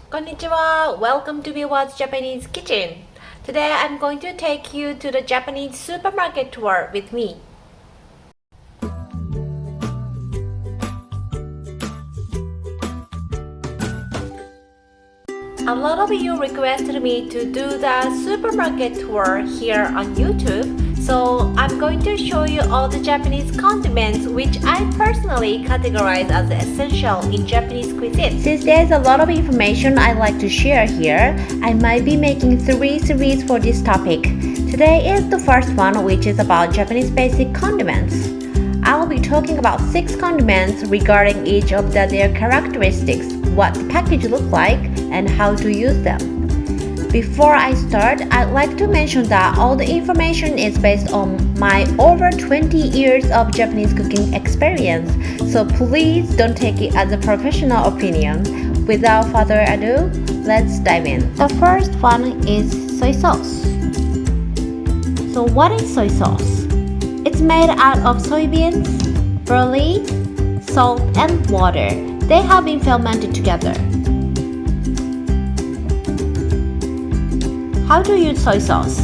Konnichiwa! Welcome to Biwa's Japanese Kitchen. Today I'm going to take you to the Japanese supermarket tour with me. A lot of you requested me to do the supermarket tour here on YouTube, so I'm going to show you all the Japanese condiments which I personally categorize as essential in Japanese cuisine. Since there's a lot of information I'd like to share here, I might be making 3 series for this topic. Today is the first one, which is about Japanese basic condiments. I will be talking about 6 condiments regarding each of their characteristics, what the package looks like, and how to use them. Before I start, I'd like to mention that all the information is based on my over 20 years of Japanese cooking experience, so please don't take it as a professional opinion. Without further ado, let's dive in. The first one is soy sauce. So what is soy sauce? It's made out of soybeans, barley, salt, and water. They have been fermented together. How to use soy sauce?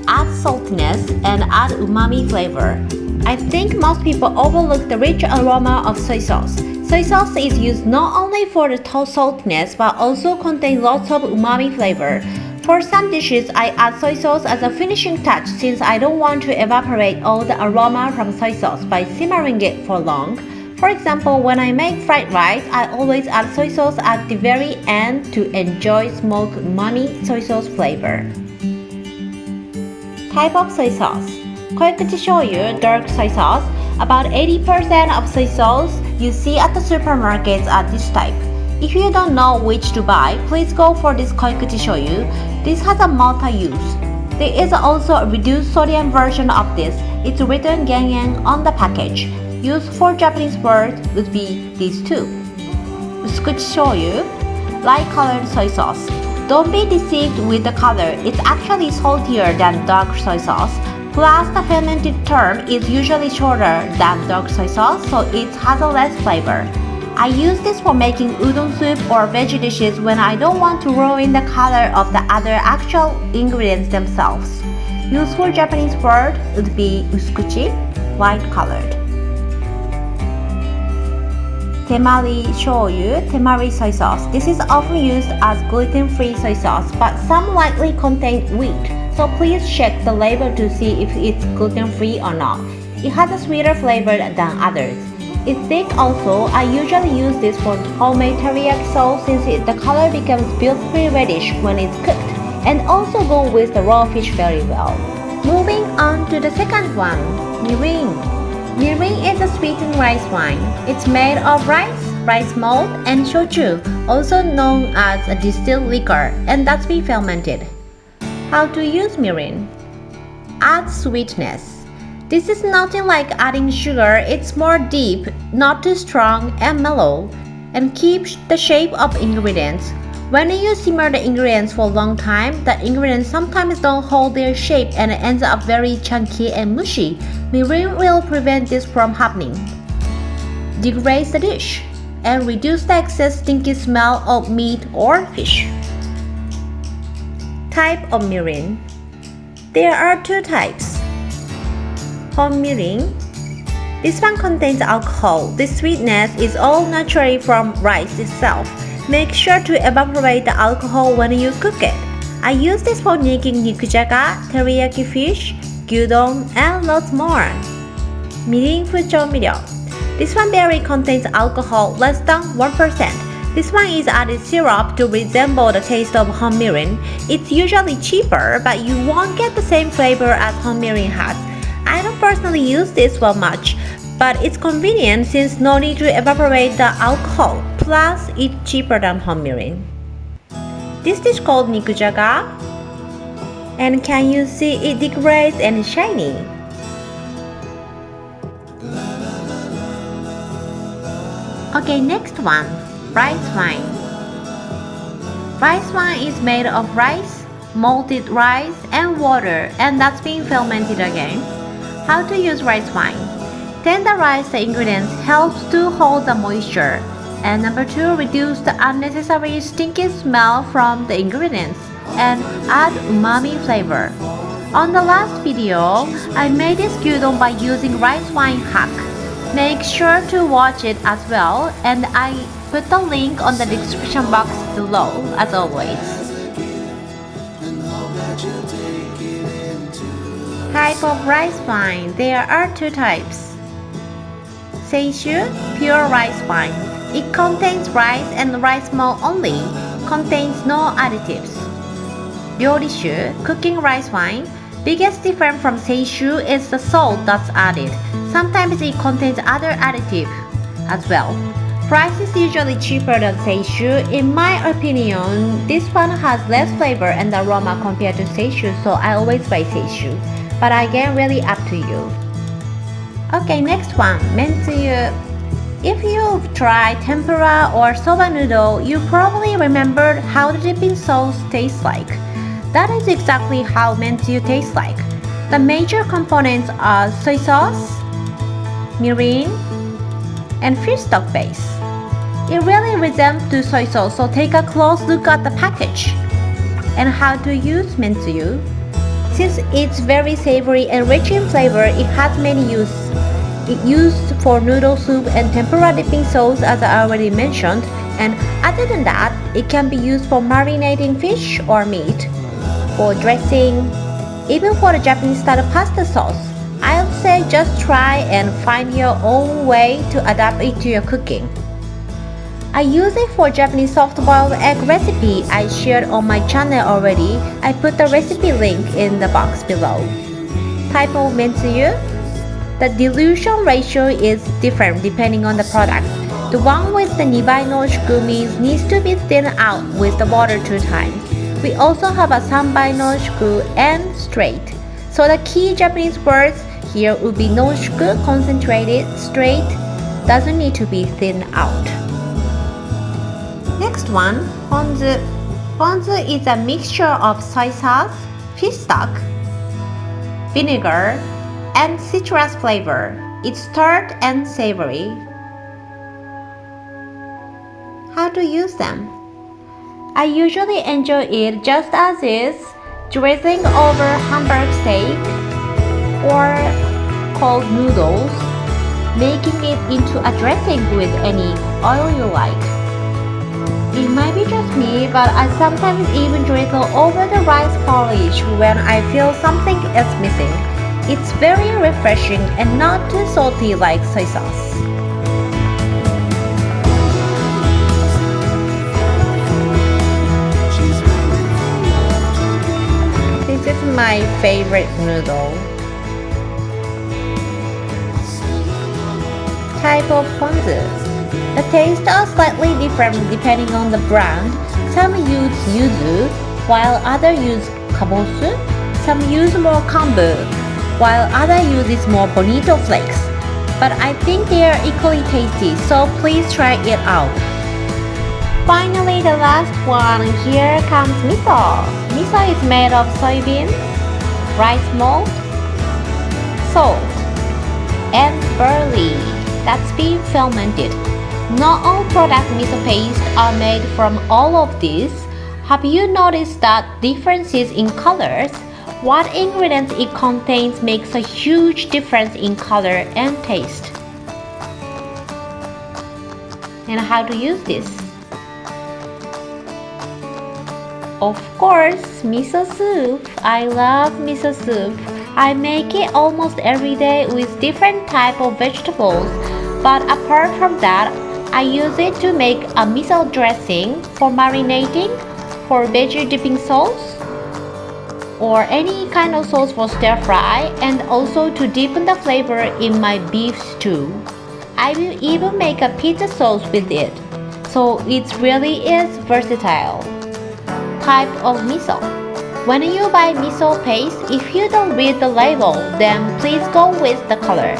Add saltiness and add umami flavor. I think most people overlook the rich aroma of soy sauce. Soy sauce is used not only for the saltiness but also contains lots of umami flavor. For some dishes, I add soy sauce as a finishing touch since I don't want to evaporate all the aroma from soy sauce by simmering it for long. For example, when I make fried rice, I always add soy sauce at the very end to enjoy smoked umami soy sauce flavor. Type of soy sauce. Koikuchi shoyu, dark soy sauce. About 80% of soy sauce you see at the supermarkets are this type. If you don't know which to buy, please go for this Koikuchi shoyu. This has a multi-use. There is also a reduced sodium version of this. It's written Gengen on the package. Used for Japanese words would be these two. Usukuchi shoyu, light colored soy sauce. Don't be deceived with the color. It's actually saltier than dark soy sauce. Plus, the fermented term is usually shorter than dark soy sauce, so it has a less flavor. I use this for making udon soup or veggie dishes when I don't want to ruin the color of the other actual ingredients themselves. Useful Japanese word would be usukuchi, light colored. Temari shoyu, temari soy sauce. This is often used as gluten-free soy sauce, but some likely contain wheat, so please check the label to see if it's gluten-free or not. It has a sweeter flavor than others. It's thick also. I usually use this for homemade teriyaki sauce since the color becomes beautifully reddish when it's cooked, and also go with the raw fish very well. Moving on to the second one, mirin. Mirin is a sweetened rice wine. It's made of rice malt, and shochu, also known as a distilled liquor, and that's been fermented. How to use mirin? Add sweetness. This is nothing like adding sugar, it's more deep, not too strong, and mellow, and keeps the shape of ingredients. When you simmer the ingredients for a long time, the ingredients sometimes don't hold their shape and it ends up very chunky and mushy. Mirin will prevent this from happening. Degrades the dish and reduce the excess stinky smell of meat or fish. Type of mirin. There are 2 types. Home mirin. This one contains alcohol. The sweetness is all naturally from rice itself. Make sure to evaporate the alcohol when you cook it. I use this for making nikujaga, teriyaki fish, gyudon, and lots more. Mirin fujomiryo. This one barely contains alcohol, less than 1%. This one is added syrup to resemble the taste of home mirin. It's usually cheaper, but you won't get the same flavor as home mirin has. I don't personally use this one much, but it's convenient since no need to evaporate the alcohol. Plus, it's cheaper than home mirin. This dish called nikujaga, and can you see it degrades and shiny? Okay, next one, rice wine. Rice wine is made of rice, malted rice, and water, and that's being fermented again. How to use rice wine? Tenderize the ingredients helps to hold the moisture. And number 2, reduce the unnecessary stinky smell from the ingredients and add umami flavor. On the last video, I made this gyudon by using rice wine hack. Make sure to watch it as well, and I put the link on the description box below as always. Type of rice wine. There are 2 types. SOYSAUCE, pure rice wine. It contains rice and rice malt only, contains no additives. Ryorishu, cooking rice wine. Biggest difference from SOYSAUCE is the salt that's added. Sometimes it contains other additives as well. Price is usually cheaper than SOYSAUCE. In my opinion, this one has less flavor and aroma compared to SOYSAUCE, so I always buy SOYSAUCE. But again, really up to you. Okay, next one, MENTSUYU. If you've tried tempura or soba noodle, you probably remembered how the dipping sauce tastes like. That is exactly how MENTSUYU tastes like. The major components are soy sauce, MIRIN, and fish stock base. It really resembles soy sauce, so take a close look at the package. And how to use MENTSUYU. Since it's very savory and rich in flavor, it has many uses. It's used for noodle soup and tempura dipping sauce as I already mentioned, and other than that, it can be used for marinating fish or meat, for dressing, even for the Japanese style pasta sauce. I'll say just try and find your own way to adapt it to your cooking. I use it for Japanese soft-boiled egg recipe I shared on my channel already. I put the recipe link in the box below. Type of MENTSUYU. The dilution ratio is different depending on the product. The one with the nibainosh gummies needs to be thinned out with the water 2 times. We also have a sanbainoshku and straight. So the key Japanese words here would be noshiku, concentrated, straight, doesn't need to be thinned out. Next one, PONZU. PONZU is a mixture of soy sauce, fish stock, vinegar, and citrus flavor. It's tart and savory. How to use them? I usually enjoy it just as is, drizzling over hamburger steak or cold noodles, making it into a dressing with any oil you like. It might be just me, but I sometimes even drizzle over the rice porridge when I feel something is missing. It's very refreshing and not too salty like soy sauce. This is my favorite noodle. Type of PONZU. The tastes are slightly different depending on the brand. Some use yuzu, while others use kabosu. Some use more kombu, while others use more bonito flakes. But I think they are equally tasty, so please try it out. Finally, the last one, here comes miso. Miso is made of soybeans, rice malt, salt, and barley that's been fermented. Not all product miso paste are made from all of these. Have you noticed that differences in colors? What ingredients it contains makes a huge difference in color and taste. And how to use this? Of course, miso soup. I love miso soup. I make it almost every day with different type of vegetables. But apart from that, I use it to make a miso dressing for marinating, for veggie dipping sauce, or any kind of sauce for stir fry, and also to deepen the flavor in my beef stew. I will even make a pizza sauce with it. So it really is versatile. Type of miso. When you buy miso paste, if you don't read the label, then please go with the color.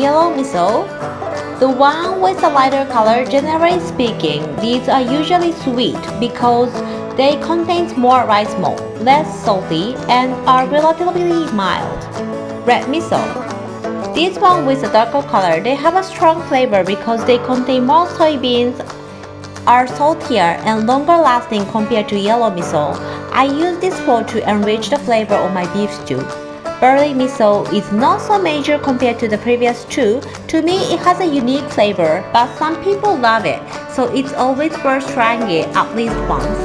Yellow miso. The one with the lighter color, generally speaking, these are usually sweet because they contain more rice malt, less salty, and are relatively mild. Red miso. This one with a darker color, they have a strong flavor because they contain more soybeans, are saltier and longer lasting compared to yellow miso. I use this pot to enrich the flavor of my beef stew. Barley miso is not so major compared to the previous two. To me, it has a unique flavor, but some people love it, so it's always worth trying it at least once.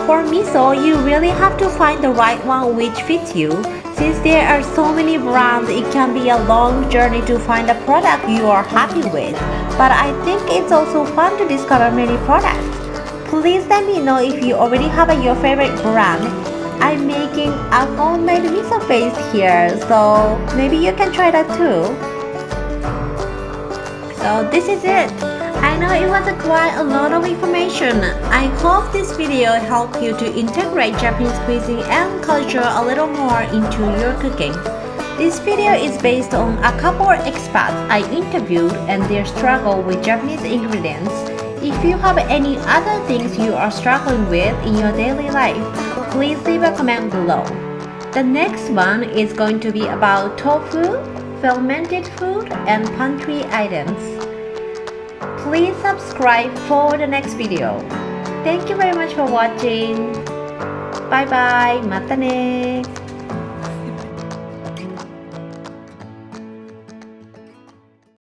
For miso, you really have to find the right one which fits you. Since there are so many brands, it can be a long journey to find a product you are happy with. But I think it's also fun to discover many products. Please let me know if you already have your favorite brand. I'm making a homemade miso paste here, so maybe you can try that too. So this is it. I know it was quite a lot of information. I hope this video helped you to integrate Japanese cuisine and culture a little more into your cooking. This video is based on a couple of expats I interviewed and their struggle with Japanese ingredients. If you have any other things you are struggling with in your daily life, please leave a comment below. The next one is going to be about tofu, fermented food, and pantry items. Please subscribe for the next video. Thank you very much for watching. Bye bye. またね